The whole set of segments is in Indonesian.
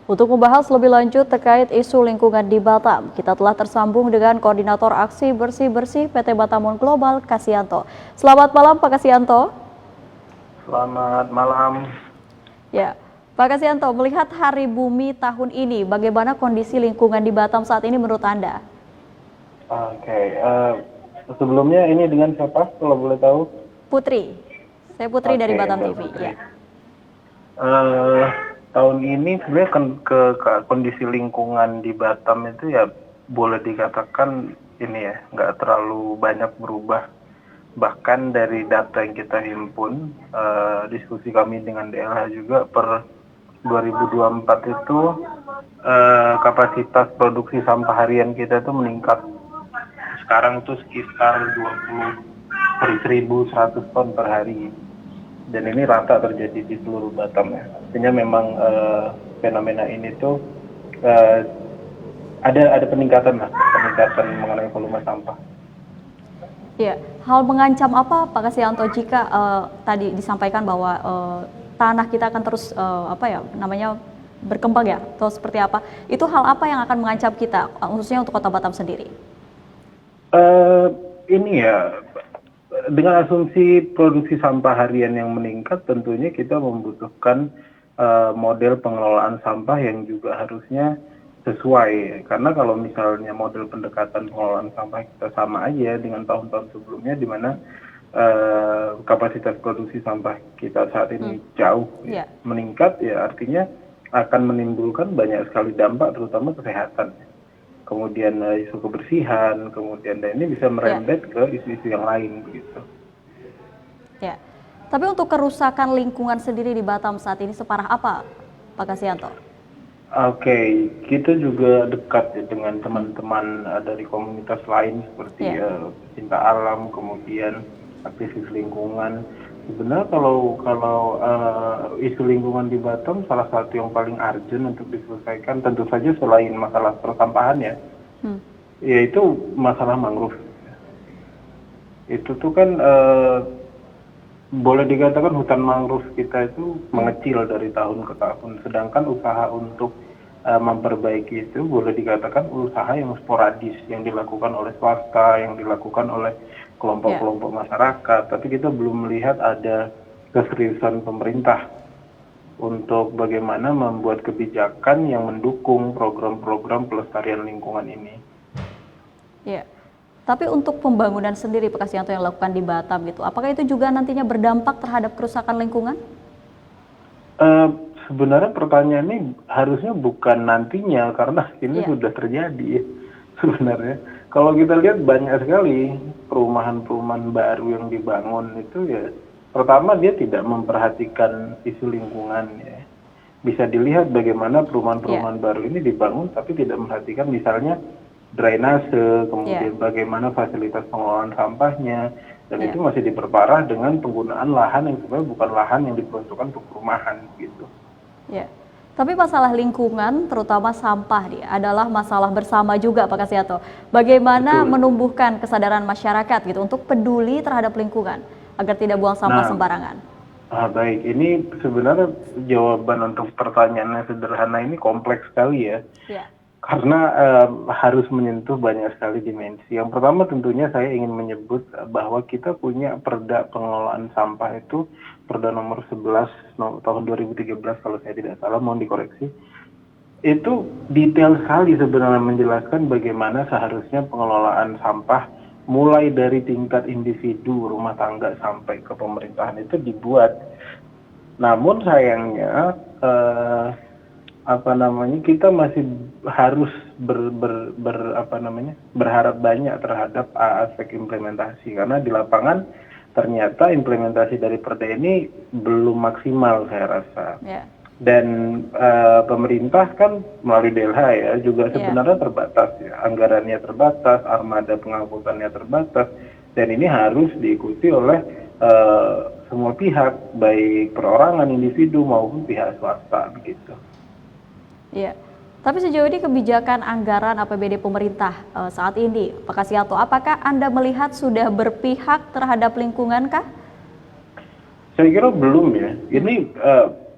Untuk membahas lebih lanjut terkait isu lingkungan di Batam, kita telah tersambung dengan Koordinator Aksi Bersih-Bersih PT Batamun Global, Kasianto. Selamat malam, Pak Kasianto. Selamat malam. Ya, Pak Kasianto, melihat Hari Bumi tahun ini, bagaimana kondisi lingkungan di Batam saat ini menurut Anda? Oke, sebelumnya ini dengan siapa kalau boleh tahu? Putri, saya Putri dari Oke, Batam Mbak TV. Putri. Ya. Tahun ini sebenarnya ke kondisi lingkungan di Batam itu ya boleh dikatakan ini ya nggak terlalu banyak berubah. Bahkan dari data yang kita himpun, diskusi kami dengan DLH juga per 2024 itu kapasitas produksi sampah harian kita itu meningkat. Sekarang itu sekitar 100.000 ton per hari. Dan ini rata terjadi di seluruh Batam ya. Artinya memang fenomena ini tuh ada peningkatan mengenai volume sampah. Ya, hal mengancam apa Pak Kasianto jika tadi disampaikan bahwa tanah kita akan terus berkembang ya, atau seperti apa? Itu hal apa yang akan mengancam kita, khususnya untuk Kota Batam sendiri? Ini ya, dengan asumsi produksi sampah harian yang meningkat, tentunya kita membutuhkan model pengelolaan sampah yang juga harusnya sesuai. Karena kalau misalnya model pendekatan pengelolaan sampah kita sama aja dengan tahun-tahun sebelumnya, di mana kapasitas produksi sampah kita saat ini jauh meningkat, ya artinya akan menimbulkan banyak sekali dampak, terutama kesehatan. Kemudian isu kebersihan, kemudian dan ini bisa merembet ke isu-isu yang lain begitu. Ya, tapi untuk kerusakan lingkungan sendiri di Batam saat ini separah apa, Pak Kasianto? Oke, kita juga dekat ya dengan teman-teman dari komunitas lain seperti pecinta alam, kemudian aktivis lingkungan. Sebenarnya kalau isu lingkungan di Batam, salah satu yang paling urgent untuk diselesaikan tentu saja selain masalah persampahan ya, yaitu masalah mangrove. Itu tuh kan boleh dikatakan hutan mangrove kita itu mengecil dari tahun ke tahun, sedangkan usaha untuk memperbaiki itu boleh dikatakan usaha yang sporadis yang dilakukan oleh swasta, yang dilakukan oleh kelompok-kelompok masyarakat, tapi kita belum melihat ada keseriusan pemerintah untuk bagaimana membuat kebijakan yang mendukung program-program pelestarian lingkungan ini. Ya, tapi untuk pembangunan sendiri Pak Kasianto yang dilakukan di Batam gitu, apakah itu juga nantinya berdampak terhadap kerusakan lingkungan? Sebenarnya pertanyaan ini harusnya bukan nantinya, karena ini sudah terjadi sebenarnya. Kalau kita lihat banyak sekali perumahan-perumahan baru yang dibangun itu ya, pertama dia tidak memperhatikan isu lingkungan ya. Bisa dilihat bagaimana perumahan-perumahan baru ini dibangun tapi tidak memperhatikan misalnya drainase, kemudian bagaimana fasilitas pengelolaan sampahnya, dan itu masih diperparah dengan penggunaan lahan yang sebenarnya bukan lahan yang diperuntukkan untuk perumahan gitu. Ya. Tapi masalah lingkungan, terutama sampah adalah masalah bersama juga Pak Kasianto. Bagaimana menumbuhkan kesadaran masyarakat gitu untuk peduli terhadap lingkungan agar tidak buang sampah sembarangan? Baik, ini sebenarnya jawaban untuk pertanyaan yang sederhana ini kompleks sekali ya. Karena harus menyentuh banyak sekali dimensi. Yang pertama tentunya saya ingin menyebut bahwa kita punya Perda Pengelolaan Sampah itu Perda nomor 11 tahun 2013 kalau saya tidak salah, mohon dikoreksi. Itu detail sekali sebenarnya menjelaskan bagaimana seharusnya pengelolaan sampah mulai dari tingkat individu, rumah tangga sampai ke pemerintahan itu dibuat. Namun sayangnya kita masih harus berharap banyak terhadap aspek implementasi, karena di lapangan ternyata implementasi dari Perda ini belum maksimal saya rasa. Dan pemerintah kan melalui DLH ya juga sebenarnya terbatas ya, anggarannya terbatas, armada pengangkutannya terbatas, dan ini harus diikuti oleh semua pihak, baik perorangan, individu maupun pihak swasta begitu. Iya. Tapi sejauh ini kebijakan anggaran APBD pemerintah saat ini, Pak Kasianto, apakah Anda melihat sudah berpihak terhadap lingkungan kah? Saya kira belum ya. Ini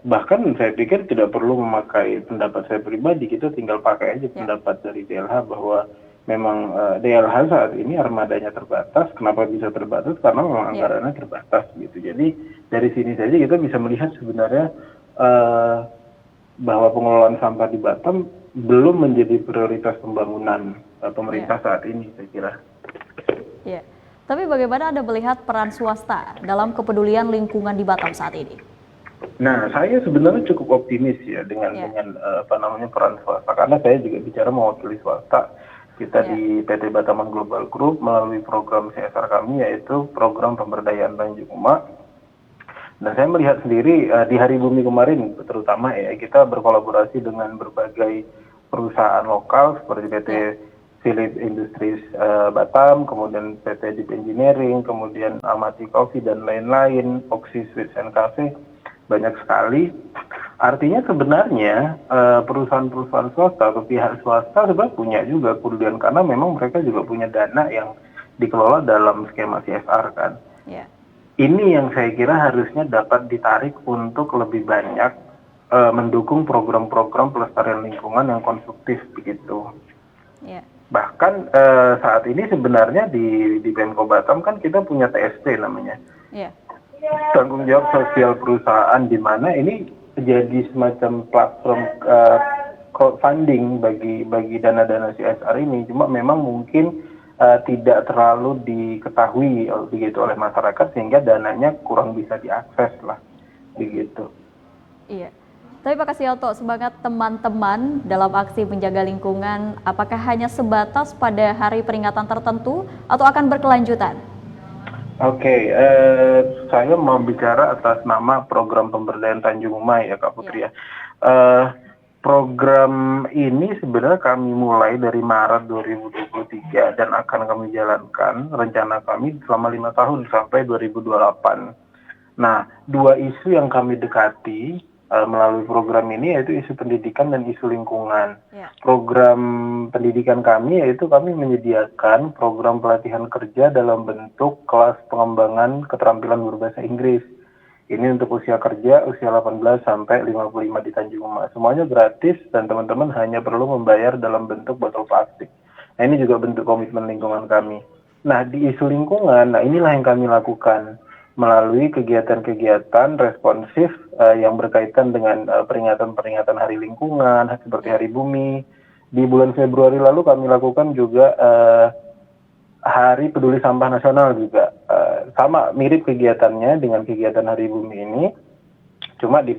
bahkan saya pikir tidak perlu memakai pendapat saya pribadi, kita tinggal pakai aja pendapat dari DLH bahwa memang DLH saat ini armadanya terbatas. Kenapa bisa terbatas? Karena memang anggarannya terbatas gitu. Jadi dari sini saja kita bisa melihat sebenarnya bahwa pengelolaan sampah di Batam belum menjadi prioritas pembangunan pemerintah saat ini, saya kira. Ya. Tapi bagaimana Anda melihat peran swasta dalam kepedulian lingkungan di Batam saat ini? Nah, saya sebenarnya cukup optimis ya dengan peran swasta, karena saya juga bicara mewakili swasta. Kita di PT Bataman Global Group melalui program CSR kami, yaitu program pemberdayaan Tanjung Uma. Dan saya melihat sendiri di Hari Bumi kemarin terutama ya, kita berkolaborasi dengan berbagai perusahaan lokal seperti PT Philip Industries Batam, kemudian PT Deep Engineering, kemudian Amati Coffee dan lain-lain, Oxy Sweets and Cafe, banyak sekali. Artinya sebenarnya perusahaan-perusahaan swasta atau pihak swasta sebenarnya punya juga kepedulian, karena memang mereka juga punya dana yang dikelola dalam skema CSR kan. Ini yang saya kira harusnya dapat ditarik untuk lebih banyak mendukung program-program pelestarian lingkungan yang konstruktif begitu. Bahkan saat ini sebenarnya di Pemko Batam kan kita punya TSP namanya, tanggung jawab sosial perusahaan, di mana ini jadi semacam platform crowdfunding bagi dana-dana CSR ini. Cuma memang mungkin tidak terlalu diketahui begitu oleh masyarakat, sehingga dananya kurang bisa diakses lah begitu. Iya. Tapi Pak Kasyoto, semangat teman-teman dalam aksi menjaga lingkungan, apakah hanya sebatas pada hari peringatan tertentu atau akan berkelanjutan? Oke, saya mau bicara atas nama program pemberdayaan Tanjung Uma ya Kak Putri ya. Program ini sebenarnya kami mulai dari Maret 2023 dan akan kami jalankan, rencana kami selama 5 tahun sampai 2028. Nah, dua isu yang kami dekati melalui program ini yaitu isu pendidikan dan isu lingkungan. Program pendidikan kami yaitu kami menyediakan program pelatihan kerja dalam bentuk kelas pengembangan keterampilan berbahasa Inggris. Ini untuk usia kerja, usia 18 sampai 55 di Tanjung Uma. Semuanya gratis dan teman-teman hanya perlu membayar dalam bentuk botol plastik. Nah, ini juga bentuk komitmen lingkungan kami. Nah, di isu lingkungan, inilah yang kami lakukan melalui kegiatan-kegiatan responsif yang berkaitan dengan peringatan-peringatan Hari Lingkungan, seperti Hari Bumi. Di bulan Februari lalu kami lakukan juga Hari Peduli Sampah Nasional juga. Sama mirip kegiatannya dengan kegiatan Hari Bumi ini, cuma di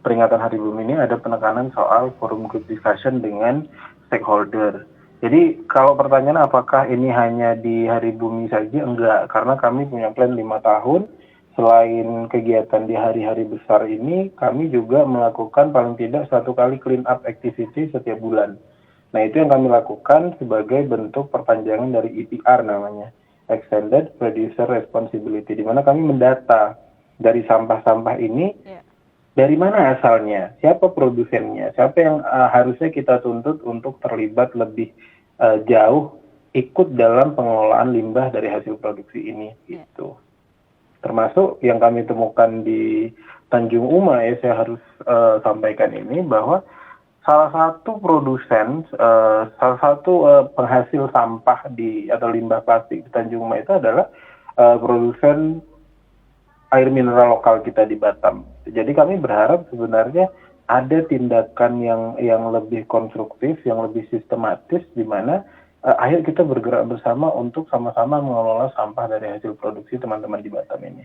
peringatan Hari Bumi ini ada penekanan soal forum group discussion dengan stakeholder. Jadi kalau pertanyaan apakah ini hanya di Hari Bumi saja, enggak, karena kami punya plan 5 tahun. Selain kegiatan di hari-hari besar ini, kami juga melakukan paling tidak 1 kali clean up activity setiap bulan. Nah, itu yang kami lakukan sebagai bentuk perpanjangan dari EPR namanya, Extended Producer Responsibility, di mana kami mendata dari sampah-sampah ini, dari mana asalnya, siapa produsennya, siapa yang harusnya kita tuntut untuk terlibat lebih jauh ikut dalam pengelolaan limbah dari hasil produksi ini gitu. Termasuk yang kami temukan di Tanjung Uma ya, saya harus sampaikan ini bahwa salah satu produsen, salah satu penghasil sampah atau limbah plastik di Tanjung Uma itu adalah produsen air mineral lokal kita di Batam. Jadi kami berharap sebenarnya ada tindakan yang lebih konstruktif, yang lebih sistematis, di mana akhir kita bergerak bersama untuk sama-sama mengelola sampah dari hasil produksi teman-teman di Batam ini.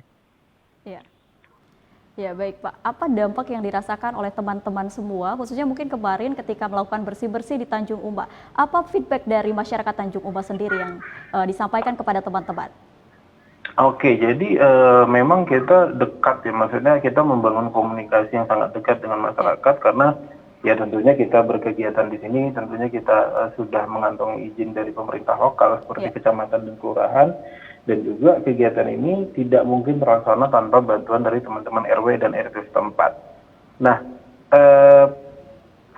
Ya baik Pak, apa dampak yang dirasakan oleh teman-teman semua, khususnya mungkin kemarin ketika melakukan bersih-bersih di Tanjung Uma, apa feedback dari masyarakat Tanjung Uma sendiri yang disampaikan kepada teman-teman? Oke, jadi memang kita dekat ya, maksudnya kita membangun komunikasi yang sangat dekat dengan masyarakat, karena ya tentunya kita berkegiatan di sini, tentunya kita sudah mengantongi izin dari pemerintah lokal seperti kecamatan dan kelurahan, dan juga kegiatan ini tidak mungkin terlaksana tanpa bantuan dari teman-teman RW dan RT setempat. Nah,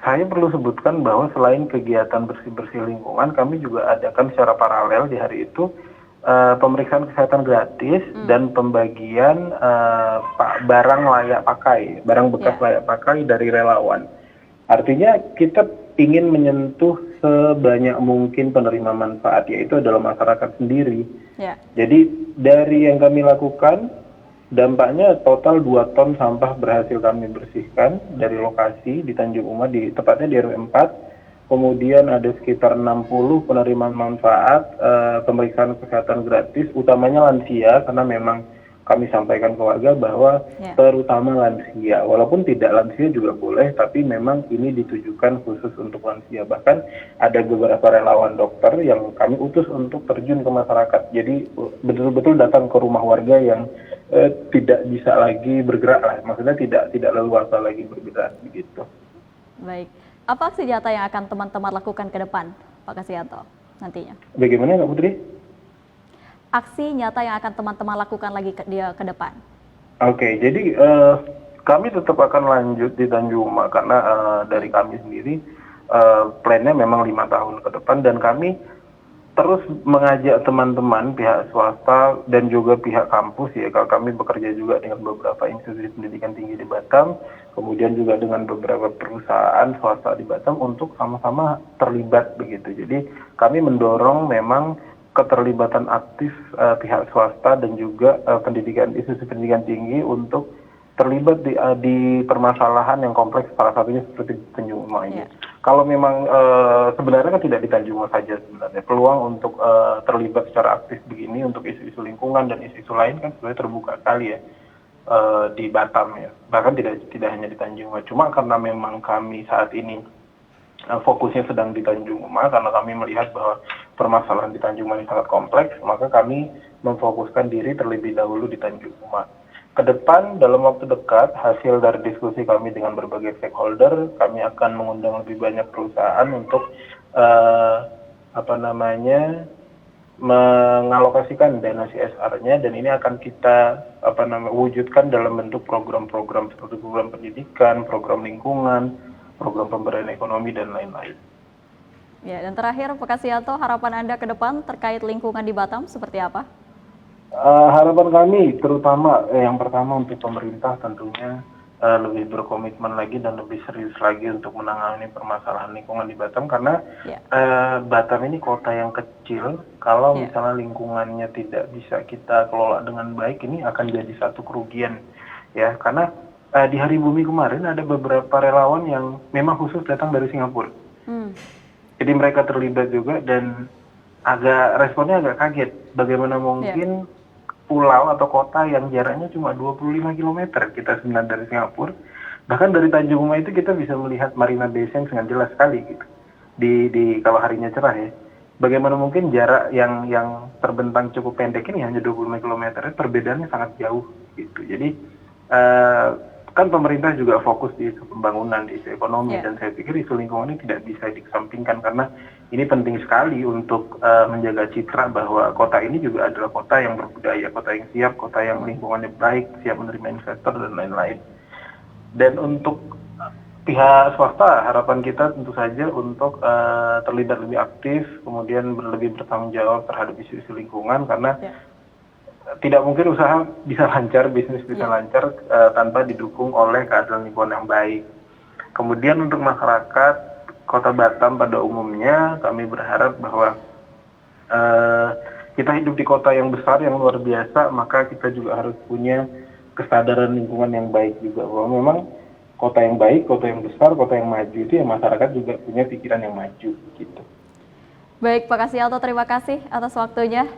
saya perlu sebutkan bahwa selain kegiatan bersih-bersih lingkungan, kami juga adakan secara paralel di hari itu pemeriksaan kesehatan gratis dan pembagian barang layak pakai, barang bekas layak pakai dari relawan. Artinya kita ingin menyentuh sebanyak mungkin penerima manfaat, yaitu adalah masyarakat sendiri. Jadi dari yang kami lakukan, dampaknya total 2 ton sampah berhasil kami bersihkan dari lokasi di Tanjung Uma, tepatnya di RW 4. Kemudian ada sekitar 60 penerima manfaat pemeriksaan kesehatan gratis, utamanya lansia, karena memang kami sampaikan ke warga bahwa terutama lansia, walaupun tidak lansia juga boleh, tapi memang ini ditujukan khusus untuk lansia. Bahkan ada beberapa relawan dokter yang kami utus untuk terjun ke masyarakat. Jadi betul-betul datang ke rumah warga yang tidak bisa lagi bergerak lah, maksudnya tidak leluasa lagi bergerak begitu. Baik, apa aksi nyata yang akan teman-teman lakukan ke depan, Pak Kasyanto, nantinya? Bagaimana Kak Putri? Aksi nyata yang akan teman-teman lakukan lagi ke depan? Oke, jadi kami tetap akan lanjut di Tanjung Uma karena dari kami sendiri plannya memang 5 tahun ke depan, dan kami terus mengajak teman-teman pihak swasta dan juga pihak kampus ya. Kami bekerja juga dengan beberapa institusi pendidikan tinggi di Batam, kemudian juga dengan beberapa perusahaan swasta di Batam untuk sama-sama terlibat begitu. Jadi kami mendorong memang keterlibatan aktif pihak swasta dan juga institusi pendidikan tinggi untuk terlibat di permasalahan yang kompleks, salah satunya seperti Tanjung Uma ini. Kalau memang sebenarnya kan tidak di Tanjung Uma saja sebenarnya, peluang untuk terlibat secara aktif begini untuk isu-isu lingkungan dan isu-isu lain kan sebenarnya terbuka sekali ya di Batam ya, bahkan tidak hanya di Tanjung Uma. Cuma karena memang kami saat ini fokusnya sedang di Tanjung Uma, karena kami melihat bahwa permasalahan di Tanjung Uma ini sangat kompleks, maka kami memfokuskan diri terlebih dahulu di Tanjung Uma. Ke depan, dalam waktu dekat, hasil dari diskusi kami dengan berbagai stakeholder, kami akan mengundang lebih banyak perusahaan untuk mengalokasikan dana CSR-nya, dan ini akan kita wujudkan dalam bentuk program-program seperti program pendidikan, program lingkungan, program pemberdayaan ekonomi, dan lain-lain. Ya, dan terakhir Pak Kasyanto, harapan Anda ke depan terkait lingkungan di Batam seperti apa? Harapan kami terutama yang pertama untuk pemerintah tentunya lebih berkomitmen lagi dan lebih serius lagi untuk menangani permasalahan lingkungan di Batam, karena Batam ini kota yang kecil. Kalau misalnya lingkungannya tidak bisa kita kelola dengan baik, ini akan jadi satu kerugian ya, karena di Hari Bumi kemarin ada beberapa relawan yang memang khusus datang dari Singapura. Jadi mereka terlibat juga, dan responnya agak kaget. Bagaimana mungkin pulau atau kota yang jaraknya cuma 25 km kita sebenarnya dari Singapura. Bahkan dari Tanjung Uma itu kita bisa melihat Marina Bay Sands dengan jelas sekali gitu. Di kalau harinya cerah ya. Bagaimana mungkin jarak yang terbentang cukup pendek ini hanya 25 km, perbedaannya sangat jauh gitu. Jadi kan pemerintah juga fokus di isu pembangunan, di isu ekonomi, dan saya pikir isu lingkungan ini tidak bisa dikesampingkan, karena ini penting sekali untuk menjaga citra bahwa kota ini juga adalah kota yang berbudaya, kota yang siap, kota yang lingkungannya baik, siap menerima investor dan lain-lain. Dan untuk pihak swasta, harapan kita tentu saja untuk terlibat lebih aktif, kemudian lebih bertanggung jawab terhadap isu-isu lingkungan, karena tidak mungkin usaha bisa lancar, bisnis bisa lancar tanpa didukung oleh keadilan lingkungan yang baik. Kemudian untuk masyarakat Kota Batam pada umumnya, kami berharap bahwa kita hidup di kota yang besar, yang luar biasa, maka kita juga harus punya kesadaran lingkungan yang baik juga. Bahwa memang kota yang baik, kota yang besar, kota yang maju itu ya masyarakat juga punya pikiran yang maju gitu. Baik Pak Kasyanto, terima kasih atas waktunya